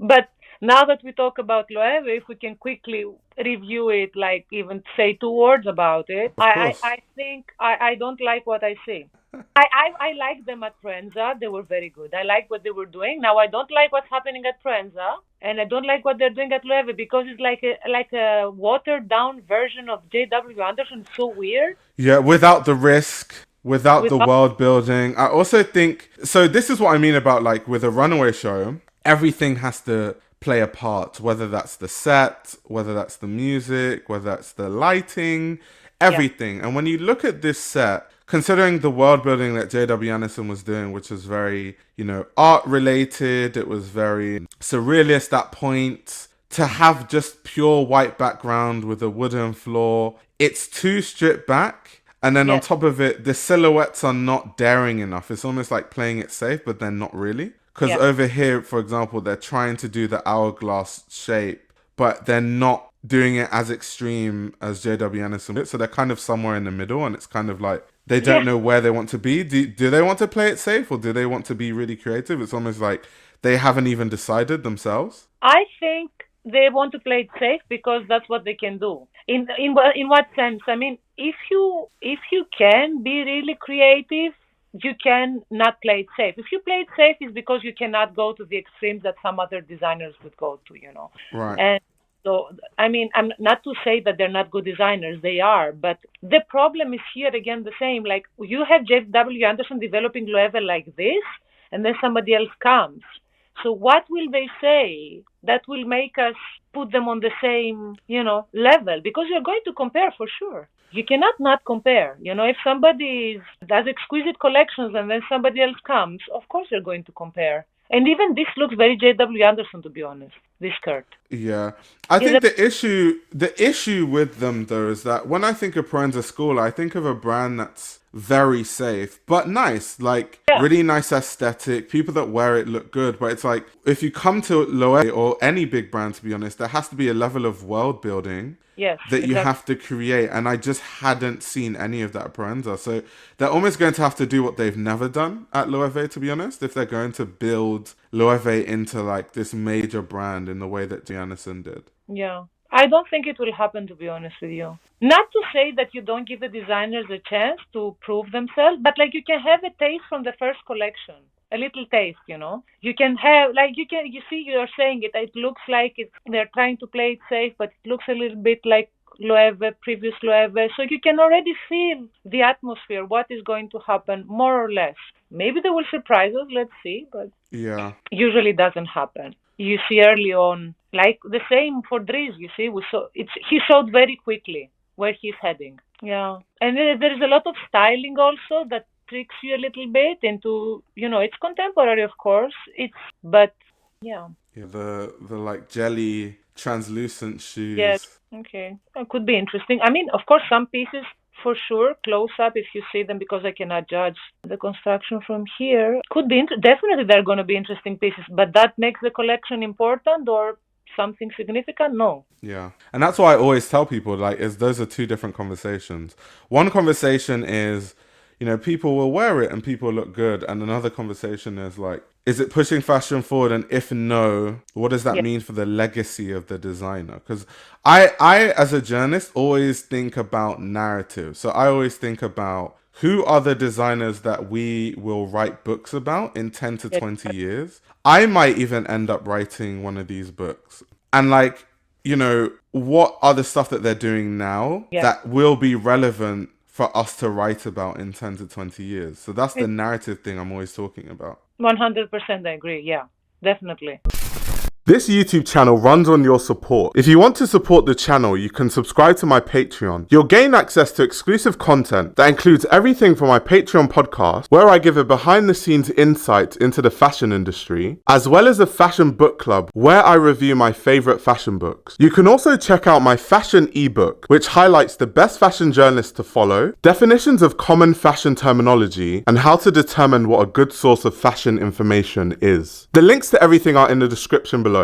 But now that we talk about Loewe, if we can quickly review it, like even say two words about it, Of course. I think I don't like what I see. I like them at Proenza. They were very good. I like what they were doing. Now I don't like what's happening at Proenza, and I don't like what they're doing at Loewe because it's like a watered down version of J.W. Anderson. So weird. Yeah, without the risk, without the Without world building. I also think so. This is what I mean about like with a runaway show, everything has to play a part, whether that's the set, whether that's the music, whether that's the lighting, yeah everything. And when you look at this set, considering the world building that J.W. Anderson was doing, which was very, art related, it was very surrealist at points. To have just pure white background with a wooden floor, it's too stripped back. And then on yes top of it, the silhouettes are not daring enough. It's almost like playing it safe, but they're not really. Because yeah over here, for example, they're trying to do the hourglass shape, but they're not doing it as extreme as J.W. Anderson did. So they're kind of somewhere in the middle, and it's kind of like they yeah. don't know where they want to be. Do they want to play it safe, or do they want to be really creative? It's almost like they haven't even decided themselves. I think they want to play it safe because that's what they can do. In what sense? I mean, if you can be really creative, you can not play it safe. If you play it safe, it's because you cannot go to the extremes that some other designers would go to. Right. And so, I mean, I'm not to say that they're not good designers. They are, but the problem is here again the same. Like you have Jeff W. Anderson developing Loewe like this, and then somebody else comes. So what will they say that will make us put them on the same, level? Because you're going to compare for sure. You cannot not compare. If somebody does exquisite collections and then somebody else comes, of course you're going to compare. And even this looks very J.W. Anderson, to be honest. This skirt. Yeah, I Is think a the issue with them though is that when I think of Proenza Schouler, I think of a brand that's very safe but nice, like yeah, really nice aesthetic. People that wear it look good, but it's like if you come to Loewe or any big brand, to be honest, there has to be a level of world building yes, that you exactly. have to create, and I just hadn't seen any of that at Proenza. So they're almost going to have to do what they've never done at Loewe, to be honest, if they're going to build Loewe into like this major brand in the way that Giannisson did. Yeah. I don't think it will happen, to be honest with you. Not to say that you don't give the designers a chance to prove themselves, but like you can have a taste from the first collection. A little taste. You can have, like, you see, you're saying it looks like they're trying to play it safe, but it looks a little bit like Loewe, previous Loewe. So you can already feel the atmosphere, what is going to happen, more or less. Maybe they will surprise us, let's see, but Yeah. usually doesn't happen. You see early on, like the same for Dries. You see, he showed very quickly where he's heading. Yeah, and there is a lot of styling also that tricks you a little bit into, it's contemporary, of course. But yeah, Yeah, the like jelly translucent yes, shoes. okay, it could be interesting. I mean, of course, some pieces for sure close up if you see them because I cannot judge the construction from here. Could be definitely they're going to be interesting pieces, but that makes the collection important or something significant? No. Yeah. And that's why I always tell people like is those are two different conversations. One conversation is, people will wear it and people look good, and another conversation is like, is it pushing fashion forward, and if no, what does that Yeah. mean for the legacy of the designer? Because I as a journalist always think about narrative. So I always think about who are the designers that we will write books about in 10 to Yeah. 20 years. I might even end up writing one of these books. And like, what are the stuff that they're doing now Yeah. that will be relevant for us to write about in 10 to 20 years? So that's the narrative thing I'm always talking about. 100% I agree. Yeah, definitely. This YouTube channel runs on your support. If you want to support the channel, you can subscribe to my Patreon. You'll gain access to exclusive content that includes everything from my Patreon podcast, where I give a behind the scenes insight into the fashion industry, as well as a fashion book club where I review my favorite fashion books. You can also check out my fashion ebook, which highlights the best fashion journalists to follow, definitions of common fashion terminology, and how to determine what a good source of fashion information is. The links to everything are in the description below.